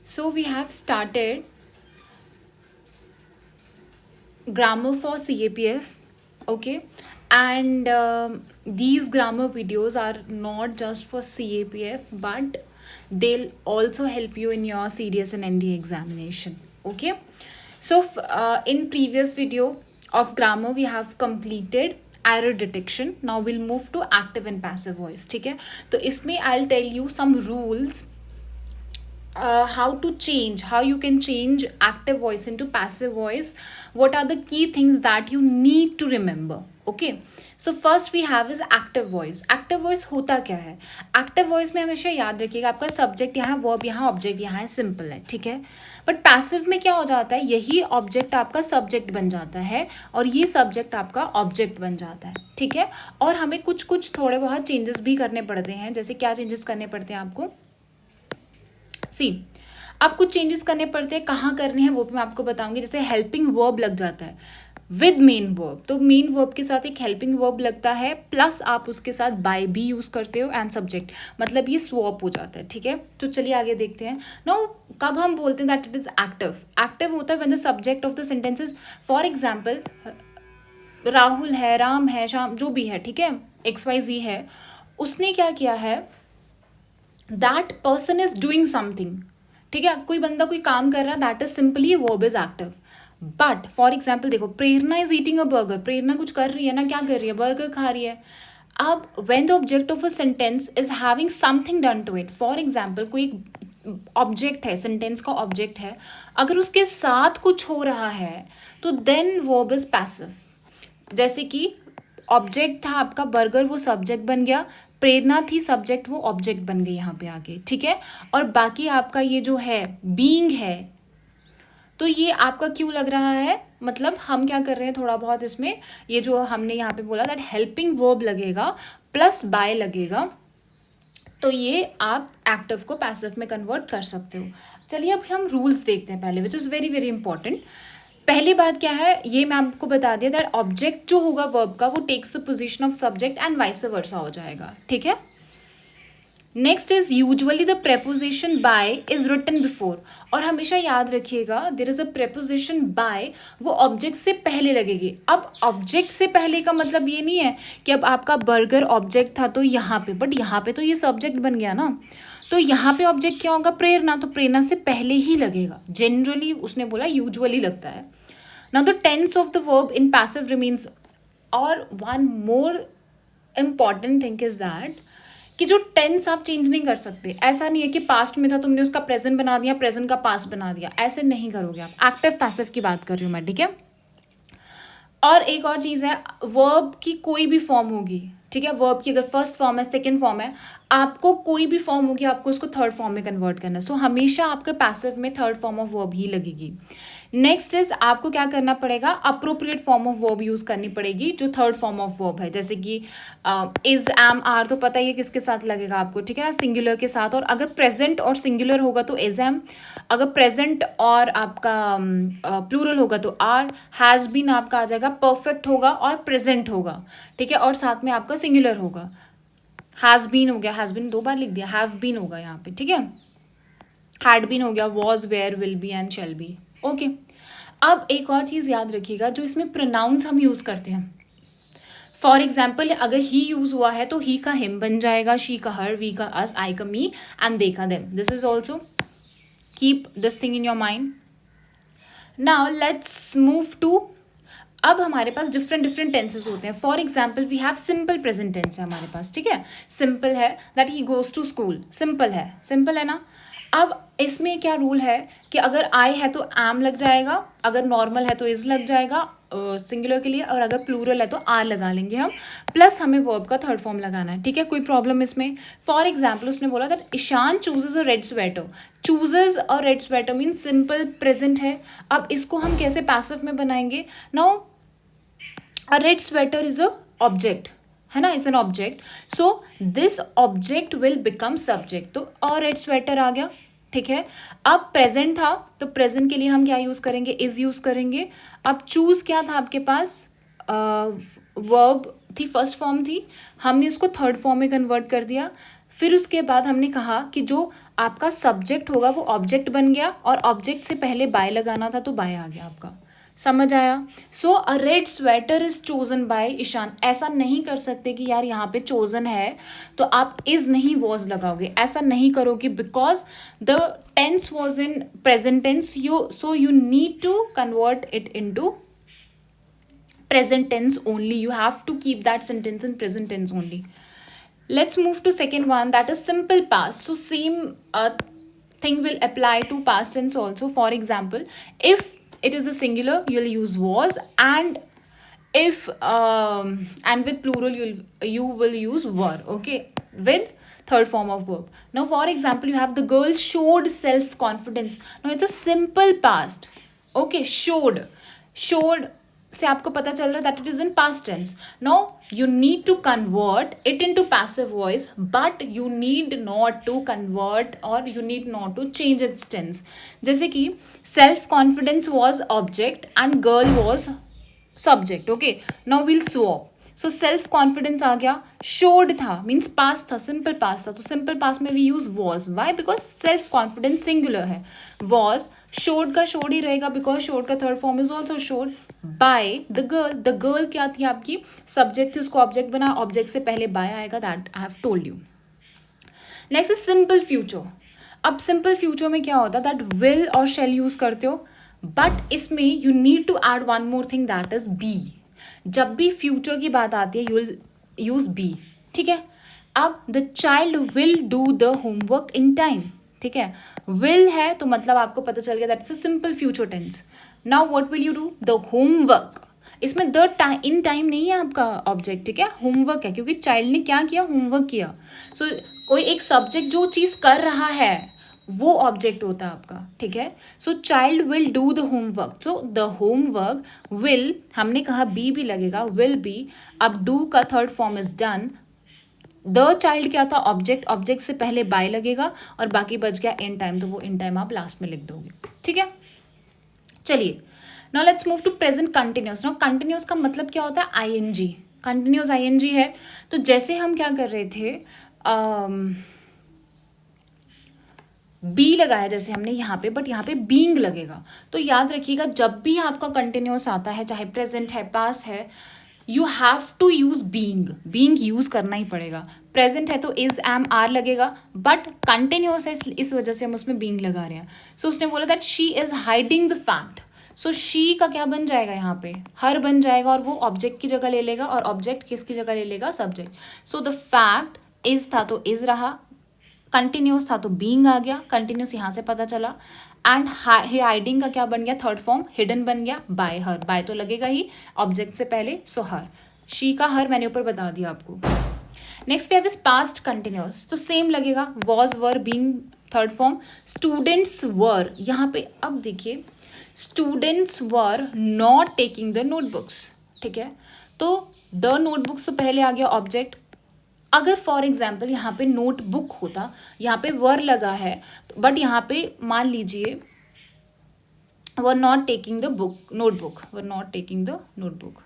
So we have started grammar for CAPF, okay? And these grammar videos are not just for CAPF, but they'll also help you in your CDS and ND examination, okay? So in previous video of grammar we have completed error detection. Now we'll move to active and passive voice, ठीक है? तो इसमें I'll tell you some rules, how you can change active voice into passive voice. What are the key things that you need to remember? Okay, so first we have is active voice. active voice होता क्या है? active voice में हमेशा याद रखिएगा आपका subject यहाँ, verb यहाँ, ऑब्जेक्ट यहाँ है, सिंपल है, ठीक है? बट पैसिव में क्या हो जाता है, यही ऑब्जेक्ट आपका सब्जेक्ट बन जाता है और ये सब्जेक्ट आपका ऑब्जेक्ट बन जाता है, ठीक है? और हमें कुछ कुछ थोड़े बहुत चेंजेस भी करने पड़ते हैं. जैसे क्या चेंजेस करने पड़ते हैं आपको? सी, अब कुछ चेंजेस करने पड़ते हैं. कहाँ करने हैं वो भी मैं आपको बताऊंगी. जैसे हेल्पिंग वर्ब लग जाता है विद मेन वर्ब, तो मेन वर्ब के साथ एक हेल्पिंग वर्ब लगता है, प्लस आप उसके साथ बाय भी यूज करते हो एंड सब्जेक्ट, मतलब ये स्वॉप हो जाता है, ठीक है? तो चलिए आगे देखते हैं. नाउ कब हम बोलते हैं that it is active? Active होता है when the subject of the sentences, for example Rahul है, राम है, श्याम, जो भी है, ठीक है, XYZ है, उसने क्या किया है, that person is doing something, ठीक है? कोई बंदा कोई काम कर रहा है, that is simply verb is active. But for example देखो, प्रेरणा इज ईटिंग अ बर्गर, प्रेरणा कुछ कर रही है ना, क्या कर रही है, बर्गर खा रही है. अब when the object of a sentence is having something done to it, for example कोई ऑब्जेक्ट है, सेंटेंस का ऑब्जेक्ट है, अगर उसके साथ कुछ हो रहा है तो देन वर्ब इज पैसिव. जैसे कि ऑब्जेक्ट था आपका बर्गर, वो सब्जेक्ट बन गया, प्रेरणा थी सब्जेक्ट, वो ऑब्जेक्ट बन गई यहाँ पे आके, ठीक है? और बाकी आपका ये जो है बीइंग है, तो ये आपका क्यों लग रहा है, मतलब हम क्या कर रहे हैं थोड़ा बहुत इसमें, ये जो हमने यहाँ पे बोला दैट हेल्पिंग वर्ब लगेगा प्लस बाय लगेगा, तो ये आप एक्टिव को पैसिव में कन्वर्ट कर सकते हो. चलिए अब हम रूल्स देखते हैं पहले, which is very very important. पहली बात क्या है, ये मैं आपको बता दिया दैट ऑब्जेक्ट जो होगा वर्ब का वो takes the position of subject and vice versa हो जाएगा, ठीक है? Next is usually the preposition by is written before, और हमेशा याद रखिएगा there is a preposition by, वो ऑब्जेक्ट से पहले लगेगी. अब ऑब्जेक्ट से पहले का मतलब ये नहीं है कि अब आपका बर्गर ऑब्जेक्ट था तो यहाँ पे, बट यहाँ पे तो ये सब्जेक्ट बन गया ना, तो यहाँ पे ऑब्जेक्ट क्या होगा, प्रेरणा, तो प्रेरणा से पहले ही लगेगा. जनरली उसने बोला यूजुअली लगता है. Now the tense of the verb in passive remains, और one more important thing is that कि जो टेंस आप चेंज नहीं कर सकते. ऐसा नहीं है कि पास्ट में था तुमने उसका प्रेजेंट बना दिया, प्रेजेंट का पास्ट बना दिया, ऐसे नहीं करोगे आप. एक्टिव पैसिव की बात कर रही हूँ मैं, ठीक है? और एक और चीज़ है, वर्ब की कोई भी फॉर्म होगी, ठीक है? वर्ब की अगर फर्स्ट फॉर्म है, सेकंड फॉर्म है, आपको कोई भी फॉर्म होगी, आपको उसको थर्ड फॉर्म में कन्वर्ट करना है. सो हमेशा आपके पैसिव में थर्ड फॉर्म ऑफ वर्ब ही लगेगी. नेक्स्ट इज आपको क्या करना पड़ेगा, appropriate form of verb use करनी पड़ेगी जो थर्ड फॉर्म ऑफ वर्ब है. जैसे कि इज, एम, आर, तो पता ही है किसके साथ लगेगा आपको, ठीक है ना, सिंगुलर के साथ. और अगर प्रेजेंट और सिंगुलर होगा तो इज एम, अगर प्रेजेंट और आपका प्लूरल होगा तो आर, हैज़ बीन आपका आ जाएगा, परफेक्ट होगा और प्रेजेंट होगा, ठीक है, और साथ में आपका सिंगुलर होगा. हैज़ बीन हो गया, हैज़ बीन दो बार लिख दिया, हैव बीन होगा यहाँ पे, ठीक है, हैड बीन हो गया, was, were, will be and shall be, okay. अब एक और चीज़ याद रखिएगा, जो इसमें प्रोनाउंस हम यूज़ करते हैं, फॉर एग्जाम्पल अगर ही यूज़ हुआ है तो ही का हिम बन जाएगा, शी का हर, वी का अस, आई का मी एंड दे का them. This is also keep this thing in your mind. Now let's move to, अब हमारे पास डिफरेंट डिफरेंट टेंसेस होते हैं. For example we have simple present tense है हमारे पास, ठीक है? सिंपल है that he goes to school, simple है, सिंपल है ना. अब इसमें क्या रूल है कि अगर आई है तो एम लग जाएगा, अगर नॉर्मल है तो इज लग जाएगा सिंगुलर के लिए, और अगर प्लूरल है तो आर लगा लेंगे हम, प्लस हमें वर्ब का थर्ड फॉर्म लगाना है, ठीक है? कोई प्रॉब्लम इसमें? फॉर एग्जाम्पल उसने बोला that Ishaan chooses a red sweater, chooses a red sweater mean simple present है. अब इसको हम कैसे पैसिव में बनाएंगे? Now a red sweater is a object, है ना, it's an object, so this object will become subject, तो अ रेड स्वेटर आ गया, ठीक है? अब प्रेजेंट था तो प्रेजेंट के लिए हम क्या यूज करेंगे, इज यूज करेंगे. अब चूज क्या था आपके पास, वर्ब थी, फर्स्ट फॉर्म थी, हमने इसको थर्ड फॉर्म में कन्वर्ट कर दिया. फिर उसके बाद हमने कहा कि जो आपका सब्जेक्ट होगा वो ऑब्जेक्ट बन गया, और ऑब्जेक्ट से पहले बाय लगाना था तो बाय आ गया आपका। समझ आया? So a red sweater is chosen by Ishaan. ऐसा नहीं कर सकते कि यार यहाँ पे चोजन है तो आप इज नहीं वॉज लगाओगे, ऐसा नहीं करोगे, because the tense was in present tense, so you need to convert it into present tense only. You have to keep that sentence in present tense only. Let's move to second one, that is simple past. So same thing will apply to past tense also. For example, if it is a singular, you'll use was, and if and with plural you will use were. Okay, with third form of verb. Now for example, you have the girl showed self confidence. Now it's a simple past. Okay, showed से आपको पता चल रहा है that it is in past tense. Now you need to convert it into passive voice, but you need not to convert और you need not to change its tense. जैसे कि self confidence was object and girl was subject. Okay, now will swap. So self confidence आ गया, should था means पास था, simple past था, तो simple past में we use was. Why? Because self confidence singular है. वॉज शोड का showed ही रहेगा, बिकॉज शोड का third form is also showed. By the girl, the girl क्या थी आपकी? सब्जेक्ट थी, उसको ऑब्जेक्ट बना, ऑब्जेक्ट से पहले बाय आएगा, that I have told you. Next is simple future. अब सिंपल फ्यूचर में क्या होता है दैट विल और शेल यूज करते हो, बट इसमें you need to add one more thing, that is be. जब भी फ्यूचर की बात आती है यू विल यूज बी. ठीक है. अब the child will do the homework in time. ठीक है, विल है तो मतलब आपको पता चल गया that's a simple future tense. Now what will you do? The homework. इसमें द इन टाइम नहीं है आपका ऑब्जेक्ट. ठीक है, होमवर्क है, क्योंकि चाइल्ड ने क्या किया? होमवर्क किया. सो कोई एक सब्जेक्ट जो चीज़ कर रहा है वो ऑब्जेक्ट होता है आपका. ठीक है. So child will do the homework. So the homework will, हमने कहा बी भी लगेगा, विल बी. अब डू का third form is done. The child क्या था? ऑब्जेक्ट. ऑब्जेक्ट से पहले बाय लगेगा और बाकी बच गया इन टाइम, तो वो इन टाइम आप लास्ट में लिख दोगे. ठीक है. चलिए, now let's move to present continuous. Now continuous का मतलब क्या होता है? आईएनजी. कंटिन्यूस आईएनजी है. तो जैसे हम क्या कर रहे थे, बी लगाया जैसे हमने यहाँ पे, बट यहाँ पे बीइंग लगेगा. तो याद रखिएगा जब भी आपका कंटिन्यूस आता है, चाहे प्रेजेंट है पास है, you have to use being. Being यूज करना ही पड़ेगा. प्रेजेंट है तो इज एम आर लगेगा, बट कंटिन्यूस है इस वजह से हम उसमें बीइंग लगा रहे हैं. सो उसने बोला that she is hiding the fact. So she का क्या बन जाएगा यहाँ पे? हर बन जाएगा, और वो ऑब्जेक्ट की जगह ले लेगा, और ऑब्जेक्ट किसकी जगह ले लेगा? Subject. So the fact is था तो इज रहा, कंटिन्यूस था तो बीइंग आ गया, कंटिन्यूस यहाँ से पता चला. एंड हाइडिंग का क्या बन गया? थर्ड फॉर्म हिडन बन गया बाय हर. बाय तो लगेगा ही ऑब्जेक्ट से पहले, सो हर. शी का हर मैंने ऊपर बता दिया आपको. Next we have is past continuous. तो सेम लगेगा, was were being third form. Students were, यहाँ पे अब देखिए students were not taking the notebooks. ठीक है, तो द नोटबुक्स से पहले आ गया ऑब्जेक्ट. अगर फॉर एग्जाम्पल यहाँ पे नोटबुक होता, यहाँ पे वर लगा है, बट यहाँ पे मान लीजिए वर not taking the book notebook, were not taking the notebook,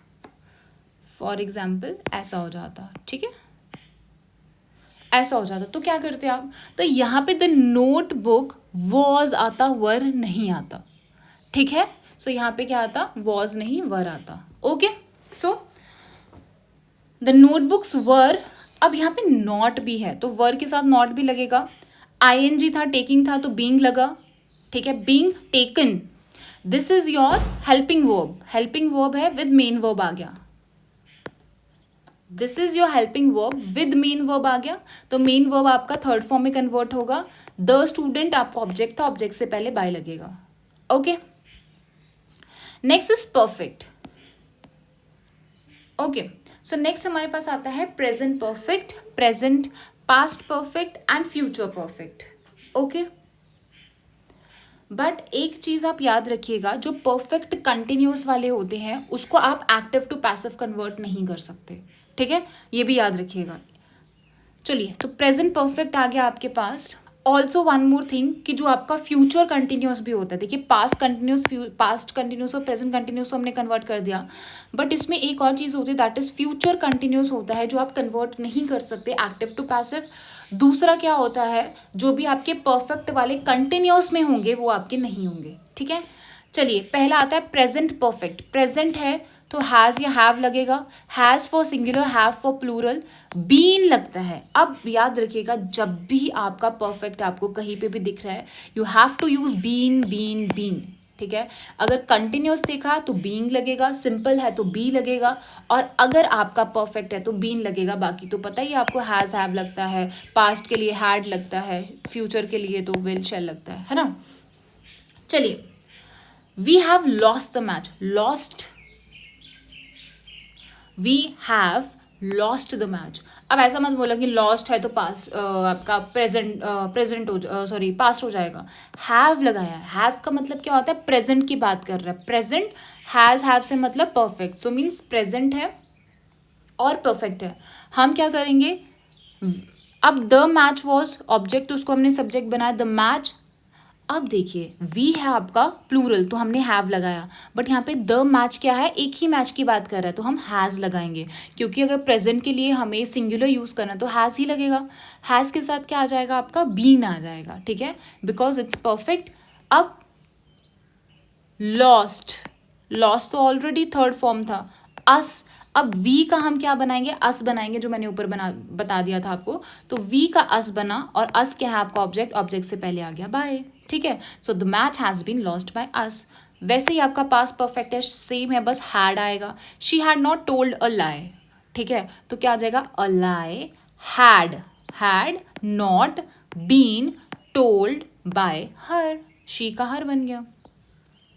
for example ऐसा हो जाता. ठीक है, ऐसा हो जाता तो क्या करते आप? तो यहाँ पे द नोटबुक वॉज आता, वर नहीं आता. ठीक है, सो यहाँ पे क्या आता? वॉज नहीं वर आता. ओके, सो द नोटबुक्स वर. अब यहाँ पे नॉट भी है तो वर के साथ नॉट भी लगेगा. आईएनजी था, टेकिंग था तो बीइंग लगा. ठीक है, being taken, this is your helping verb. Helping verb है विद मेन वर्ब आ गया. This is your helping verb with main verb आ गया, तो मेन वर्ब आपका थर्ड फॉर्म में कन्वर्ट होगा. द स्टूडेंट आपका ऑब्जेक्ट था, ऑब्जेक्ट से पहले बाय लगेगा. Okay, next is perfect. Okay, so next हमारे पास आता है present perfect, present, past perfect and future perfect. Okay, but एक चीज़ आप याद रखिएगा, जो परफेक्ट कंटिन्यूस वाले होते हैं उसको आप एक्टिव टू पैसिव कन्वर्ट नहीं कर सकते. ठीक है, ये भी याद रखिएगा. चलिए, तो प्रेजेंट परफेक्ट आ गया आपके पास. ऑल्सो वन मोर थिंग कि जो आपका फ्यूचर कंटिन्यूस भी होता है. देखिए पास्ट कंटिन्यूस और प्रेजेंट कंटिन्यूस को हमने कन्वर्ट कर दिया, बट इसमें एक और चीज़ होती है दैट इज फ्यूचर कंटिन्यूस होता है, जो आप कन्वर्ट नहीं कर सकते एक्टिव टू पैसिव. दूसरा क्या होता है, जो भी आपके परफेक्ट वाले कंटिन्यूअस में होंगे वो आपके नहीं होंगे, ठीक है। चलिए पहला आता है प्रेजेंट परफेक्ट। प्रेजेंट है तो हैज़ या हैव लगेगा, has for singular, have for plural, been लगता है। अब याद रखिएगा, जब भी आपका परफेक्ट आपको कहीं पे भी दिख रहा है, you have to use been been been, ठीक है। अगर कंटिन्यूस देखा तो बीइंग लगेगा, सिंपल है तो बी लगेगा, और अगर आपका परफेक्ट है तो बीन लगेगा। बाकी तो पता ही आपको हैज़ हैव लगता है, पास्ट के लिए हैड लगता है, फ्यूचर के लिए तो विल शैल लगता है ना। चलिए, we have lost the match. Lost, we have lost the match. अब ऐसा मत बोला कि लॉस्ट है तो पास्ट आपका प्रेजेंट हो, सॉरी पास्ट हो जाएगा। हैव लगाया है, हैव का मतलब क्या होता है, प्रेजेंट की बात कर रहा है, प्रेजेंट। हैव से मतलब परफेक्ट, सो मीन्स प्रेजेंट है और परफेक्ट है। हम क्या करेंगे, अब द मैच वॉज ऑब्जेक्ट, उसको हमने सब्जेक्ट बनाया, द मैच। अब देखिए, वी है आपका प्लूरल तो हमने हैव लगाया, बट यहाँ पे द मैच क्या है, एक ही मैच की बात कर रहा है तो हम हैज़ लगाएंगे, क्योंकि अगर प्रेजेंट के लिए हमें सिंगुलर यूज़ करना तो हैज़ ही लगेगा। हैज़ के साथ क्या आ जाएगा आपका, बीन आ जाएगा, ठीक है, बिकॉज इट्स परफेक्ट। अब लॉस्ट, लॉस्ट तो ऑलरेडी थर्ड फॉर्म था। अस, अब वी का हम क्या बनाएंगे, अस बनाएंगे, जो मैंने ऊपर बता दिया था आपको। तो वी का अस बना, और अस क्या है आपका ऑब्जेक्ट, ऑब्जेक्ट से पहले आ गया बाय, ठीक है। So the match has been lost by us. वैसे ही आपका पास्ट परफेक्ट है, सेम है, बस हैड आएगा। She had not told a lie, ठीक है, तो क्या आ जाएगा, a lie had not been told by her. She का हर बन गया।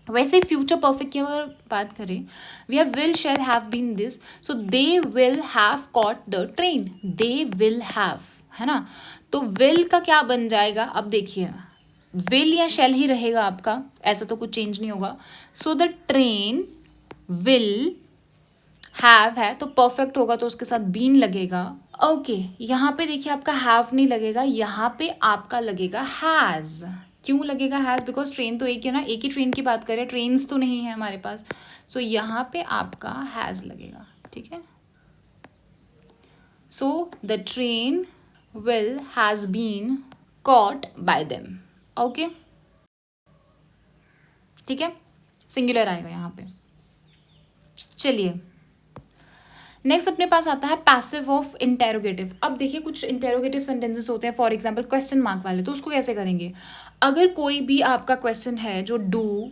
वैसे फ्यूचर परफेक्ट की अगर बात करें, we have will shall have been this, so they will have caught the train, they will have, है ना। तो विल का क्या बन जाएगा, अब देखिए, विल या शैल ही रहेगा आपका, ऐसा तो कुछ चेंज नहीं होगा। सो द ट्रेन विल हैव है तो परफेक्ट होगा तो उसके साथ बीन लगेगा। ओके, यहाँ पे देखिए आपका हैव नहीं लगेगा, यहाँ पे आपका लगेगा हैज़। क्यों लगेगा हैज़, बिकॉज ट्रेन तो एक है ना, एक ही ट्रेन की बात करें, ट्रेन्स तो नहीं है हमारे पास। सो यहाँ पे आपका हैज़ लगेगा, ठीक है। So the train will has been caught by them, okay, ठीक है, सिंगुलर आएगा यहाँ पे। चलिए, नेक्स्ट अपने पास आता है पैसिव ऑफ इंटेरोगेटिव। अब देखिए, कुछ इंटेरोगेटिव सेंटेंसेस होते हैं, फॉर एग्जांपल क्वेश्चन मार्क वाले, तो उसको कैसे करेंगे। अगर कोई भी आपका क्वेश्चन है जो डू,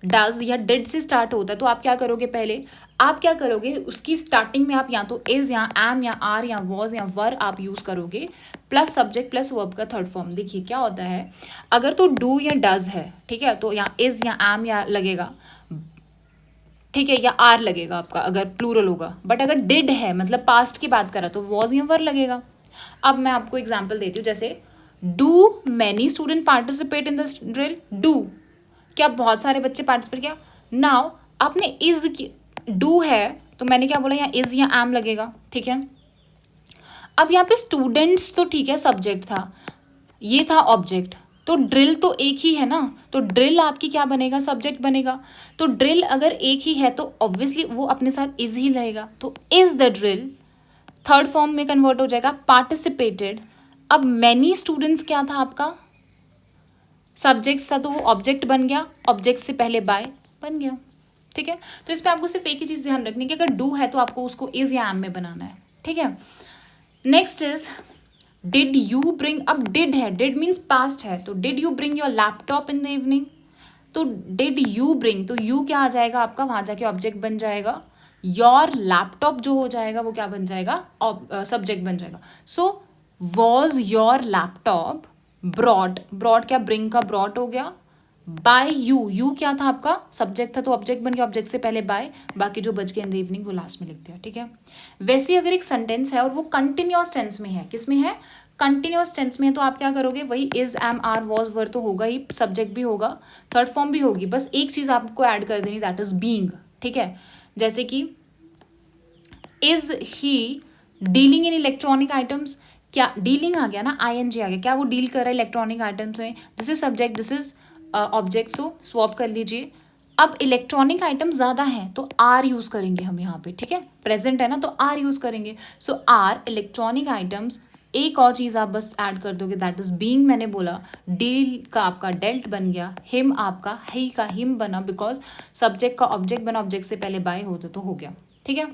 डज या डिड से स्टार्ट होता है, तो आप क्या करोगे, पहले आप क्या करोगे, उसकी स्टार्टिंग में आप या तो इज या एम या आर या वॉज या वर आप यूज़ करोगे, प्लस सब्जेक्ट प्लस वर्ब का थर्ड फॉर्म। देखिए क्या होता है, अगर तो डू या डज है, ठीक है, तो या इज या एम या लगेगा, ठीक है, या आर लगेगा आपका अगर प्लूरल होगा। बट अगर डिड है, मतलब पास्ट की बात करा, तो वॉज या वर लगेगा। अब मैं आपको एग्जांपल देती हूँ, जैसे do many student participate in the drill, do क्या बहुत सारे बच्चे पार्टिसिपेट किया। नाउ आपने इज, डू है तो मैंने क्या बोला, यहाँ इज या एम लगेगा, ठीक है। अब यहाँ पे स्टूडेंट्स तो ठीक है सब्जेक्ट था, ये था ऑब्जेक्ट, तो ड्रिल तो एक ही है ना, तो ड्रिल आपकी क्या बनेगा, सब्जेक्ट बनेगा। तो ड्रिल अगर एक ही है तो ऑब्वियसली वो अपने साथ इज ही लगेगा, तो is the drill third form में कन्वर्ट हो जाएगा, पार्टिसिपेटेड। अब मैनी स्टूडेंट्स क्या था आपका, सब्जेक्ट था, तो वो ऑब्जेक्ट बन गया, ऑब्जेक्ट से पहले बाय बन गया, ठीक है। तो इस पर आपको सिर्फ एक ही चीज़ ध्यान रखनी है कि अगर डू है तो आपको उसको इज या एम में बनाना है, ठीक है। Next is did you bring. अब डिड है, डिड मीन्स पास्ट है, तो did you bring your laptop in the evening, तो डिड यू ब्रिंग, तो यू क्या आ जाएगा आपका, वहाँ जाके ऑब्जेक्ट बन जाएगा, योर लैपटॉप जो हो जाएगा वो क्या बन जाएगा, सब्जेक्ट बन जाएगा। So was your laptop brought, brought क्या, ब्रिंग का ब्रॉट हो गया, बाय यू, यू क्या था आपका, सब्जेक्ट था तो ऑब्जेक्ट बन गया, ऑब्जेक्ट से पहले बाय, बाकी जो बच गया इन द इवनिंग वो लास्ट में लिख दिया, ठीक है। वैसे अगर एक सेंटेंस है और वो कंटिन्यूअस टेंस में है, किस में है, कंटिन्यूअस टेंस में है, तो आप क्या करोगे, वही is am are was were तो होगा ही, सब्जेक्ट भी होगा, थर्ड फॉर्म भी होगी, बस एक चीज आपको ऐड कर देनी, दैट इज बीइंग, ठीक है। जैसे कि is he dealing in electronic items, क्या डीलिंग आ गया ना, आईएनजी आ गया, क्या वो डील कर रहा है इलेक्ट्रॉनिक आइटम्स में, this is subject, this is object, so swap कर लीजिए। अब इलेक्ट्रॉनिक आइटम ज़्यादा हैं तो आर यूज़ करेंगे हम यहाँ पे, ठीक है, प्रेजेंट है ना तो आर यूज़ करेंगे। सो आर इलेक्ट्रॉनिक आइटम्स एक और चीज़ आप बस ऐड कर दोगे, दैट इज बीइंग। मैंने बोला डील का आपका डेल्ट बन गया, हिम आपका ही का हिम बना, बिकॉज सब्जेक्ट का ऑब्जेक्ट बना, ऑब्जेक्ट से पहले बाय होता तो हो गया। ठीक है,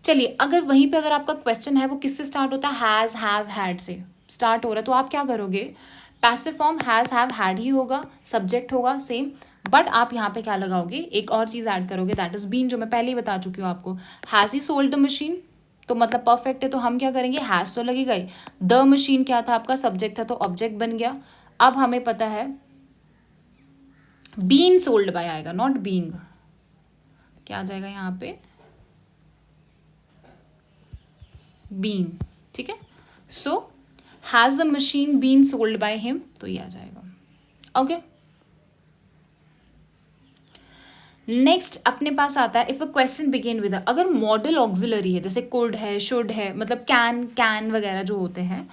चलिए अगर वहीं पे अगर आपका क्वेश्चन है वो किससे स्टार्ट होता है, हैज़ हैव हैड से स्टार्ट हो रहा है, तो आप क्या करोगे, passive form has have had he होगा, सब्जेक्ट होगा सेम, बट आप यहाँ पे क्या लगाओगे, एक और चीज़ ऐड करोगे, दैट इज बीन, जो मैं पहले ही बता चुकी हूँ आपको। Has he sold the machine, तो मतलब परफेक्ट है, तो हम क्या करेंगे, हैज़ तो लगेगा ही, द मशीन क्या था आपका, सब्जेक्ट था, तो ऑब्जेक्ट बन गया। अब हमें पता है बीन सोल्ड बाय आएगा, नॉट बीइंग, क्या आ जाएगा यहाँ पे, बीन। ठीक है, so has the machine been sold by him, तो ये आ जाएगा। ओके, नेक्स्ट अपने पास आता है, if a question begin with, अगर मॉडल ऑक्सिलरी है, जैसे कुड है, शुड है, मतलब कैन वगैरह जो होते हैं,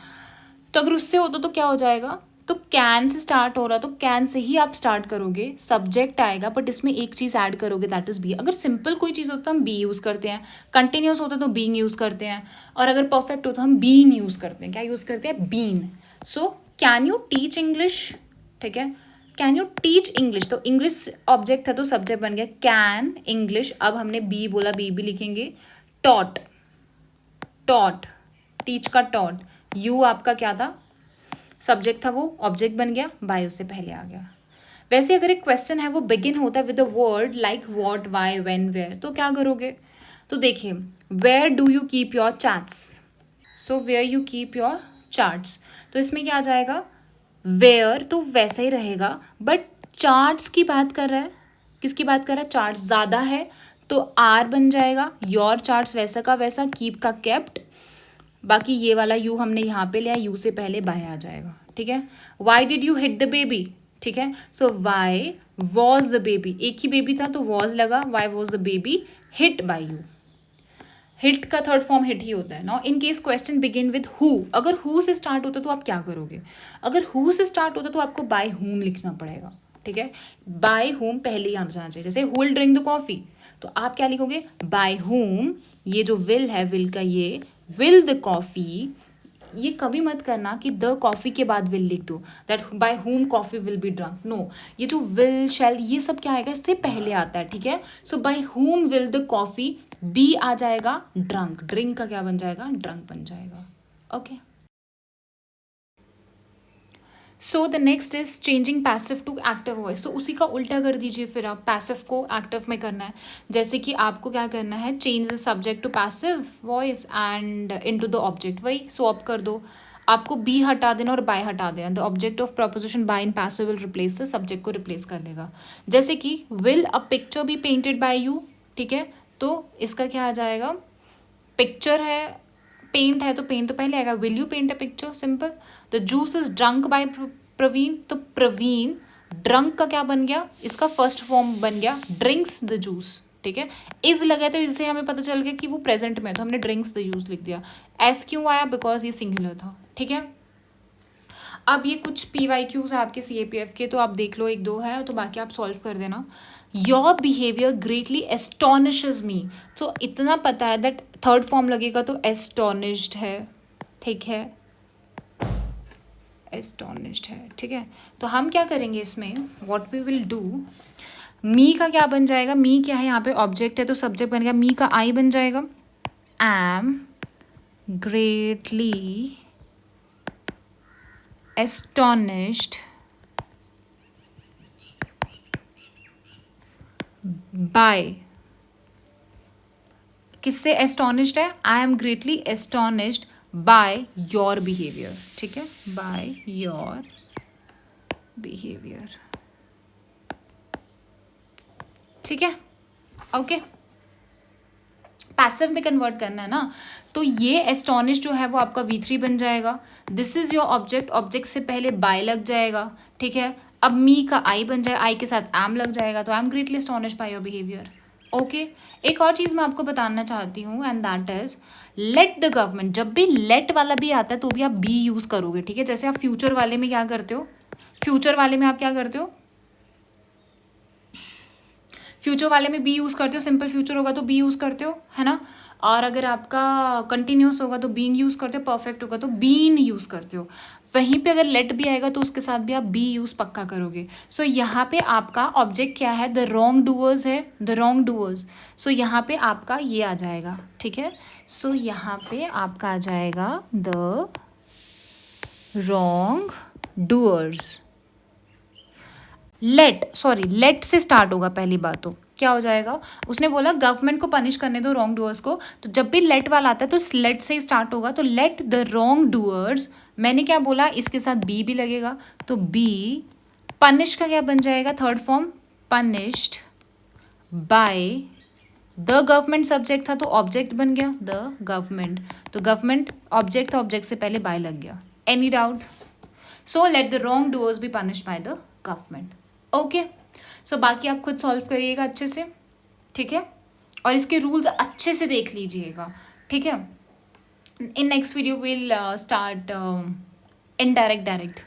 तो अगर उससे होता तो क्या हो जाएगा, तो कैन से स्टार्ट हो रहा तो कैन से ही आप स्टार्ट करोगे, सब्जेक्ट आएगा, बट इसमें एक चीज़ ऐड करोगे, दैट इज बी। अगर सिंपल कोई चीज़ होता तो हम बी यूज़ करते हैं, कंटिन्यूस होता तो बीइंग यूज़ करते हैं, और अगर परफेक्ट हो तो हम बीन यूज़ करते हैं, क्या यूज़ करते हैं, been. So can you teach English, ठीक है, कैन यू टीच इंग्लिश, तो इंग्लिश ऑब्जेक्ट था तो सब्जेक्ट बन गया, कैन इंग्लिश, अब हमने बी बोला, बी भी लिखेंगे, टॉट, टॉट, टीच का टॉट, यू आपका क्या था, सब्जेक्ट था, वो ऑब्जेक्ट बन गया, बाय उससे पहले आ गया। वैसे अगर एक क्वेश्चन है वो बिगिन होता है with a word like what, why, when, where, तो क्या करोगे, तो देखिए, where do you keep your charts, so where you keep your charts, तो इसमें क्या आ जाएगा, वेयर तो वैसा ही रहेगा, बट चार्ट्स की बात कर रहा है, किसकी बात कर रहा है, चार्ट्स ज़्यादा है तो आर बन जाएगा, योर चार्ट्स वैसा का वैसा, कीप का केप्ट, बाकी ये वाला यू हमने यहाँ पे लिया, यू से पहले बाय आ जाएगा। ठीक है, why did you hit the baby, ठीक है, सो वाई वॉज द बेबी, एक ही बेबी था तो वॉज लगा, why was the baby hit by you, hit का थर्ड फॉर्म हिट ही होता है। Now in case question begin with who, अगर हु से स्टार्ट होता तो आप क्या करोगे, अगर हु से स्टार्ट होता तो आपको बाय हुम लिखना पड़ेगा। ठीक है, बाय हुम पहले ही आना जाना चाहिए, जैसे who will drink the coffee, तो आप क्या लिखोगे, बाय हुम, ये जो विल है, विल का ये, विल द कॉफी, ये कभी मत करना कि द कॉफी के बाद विल लिख दो, that by whom coffee will be drunk, no, ये जो विल शैल ये सब क्या आएगा, इससे पहले आता है। ठीक है, so by whom will the coffee, be आ जाएगा ड्रंक, ड्रिंक का क्या बन जाएगा, ड्रंक बन जाएगा। Okay, so the next is changing passive to active voice, तो उसी का उल्टा कर दीजिए, फिर आप पैसिव को एक्टिव में करना है, जैसे कि आपको क्या करना है, change the subject to passive voice and into the object, वही स्वैप कर दो, आपको बी हटा देना और बाय हटा देना, the object of preposition by in passive will replace the subject को रिप्लेस कर लेगा, जैसे कि will a picture be painted by you, ठीक है, तो इसका क्या आ जाएगा, पिक्चर है, पेंट है तो पेंट तो पहले आएगा, will you paint a picture, simple. The juice is drunk by Praveen, तो प्रवीण ड्रंक का क्या बन गया, इसका फर्स्ट फॉर्म बन गया, ड्रिंक्स द जूस। ठीक है, इज लगा तो इससे हमें पता चल गया कि वो प्रेजेंट में, तो हमने ड्रिंक्स द जूस लिख दिया। एस क्यों आया, बिकॉज ये सिंगुलर था। ठीक है, अब ये कुछ PYQs है आपके CAPF के, तो आप देख लो, एक दो है तो बाकी आप सॉल्व कर देना। योर बिहेवियर ग्रेटली एस्टोनिशेज मी, तो इतना पता है दैट थर्ड फॉर्म लगेगा तो एस्टोनिश्ड है। ठीक है, एस्टोनिश्ड है। ठीक है, तो हम क्या करेंगे इसमें, व्हाट वी विल डू, मी का क्या बन जाएगा, मी क्या है यहाँ पे ऑब्जेक्ट है तो सब्जेक्ट बन गया, मी का आई बन जाएगा, एम ग्रेटली एस्टोनिश्ड बाय, किससे एस्टोनिश्ड है, I am greatly astonished by your behaviour. ठीक है, बाय योर बिहेवियर। ठीक है, ओके, पैसिव में कन्वर्ट करना है ना, तो ये एस्टोनिश जो है वो आपका V3 बन जाएगा, this is your object, object से पहले बाय लग जाएगा। ठीक है, अब मी का आई बन जाएगा, आई के साथ एम लग जाएगा, तो I am greatly astonish by your behaviour. Okay, एक और चीज़ मैं आपको बताना चाहती हूँ, and that is let the government, जब भी लेट वाला भी आता है तो भी आप बी यूज़ करोगे। ठीक है, जैसे आप फ्यूचर वाले में क्या करते हो, फ्यूचर वाले में आप क्या करते हो, फ्यूचर वाले में बी यूज़ करते हो, सिंपल फ्यूचर होगा तो बी यूज़ करते हो, है ना। और अगर आपका कंटिन्यूस होगा तो बीइंग यूज़ करते हो, परफेक्ट होगा तो बीन यूज़ करते हो। वहीं पे अगर लेट भी आएगा तो उसके साथ भी आप बी यूज़ पक्का करोगे। सो यहाँ पे आपका ऑब्जेक्ट क्या है, द रॉन्ग डूअर्स है, द रॉन्ग डूअर्स। सो यहाँ पे आपका ये आ जाएगा, ठीक है। सो यहाँ पे आपका आ जाएगा द रॉन्ग डूअर्स। लेट से स्टार्ट होगा पहली बात, तो क्या हो जाएगा, उसने बोला गवर्नमेंट को पनिश करने दो रॉन्ग डूअर्स को, तो जब भी लेट वाला आता है तो लेट से ही स्टार्ट होगा, तो लेट द रॉन्ग डूअर्स। मैंने क्या बोला, इसके साथ बी भी लगेगा, तो बी पनिश का क्या बन जाएगा, third form, punished by the government. Subject था तो ऑब्जेक्ट बन गया द गवर्नमेंट, तो गवर्नमेंट ऑब्जेक्ट था, ऑब्जेक्ट से पहले बाय लग गया। Any doubt? So let the wrong doers be punished by the government. Okay, so बाकी आप खुद सॉल्व करिएगा अच्छे से, ठीक है, और इसके रूल्स अच्छे से देख लीजिएगा, ठीक है। In next video will start indirect direct.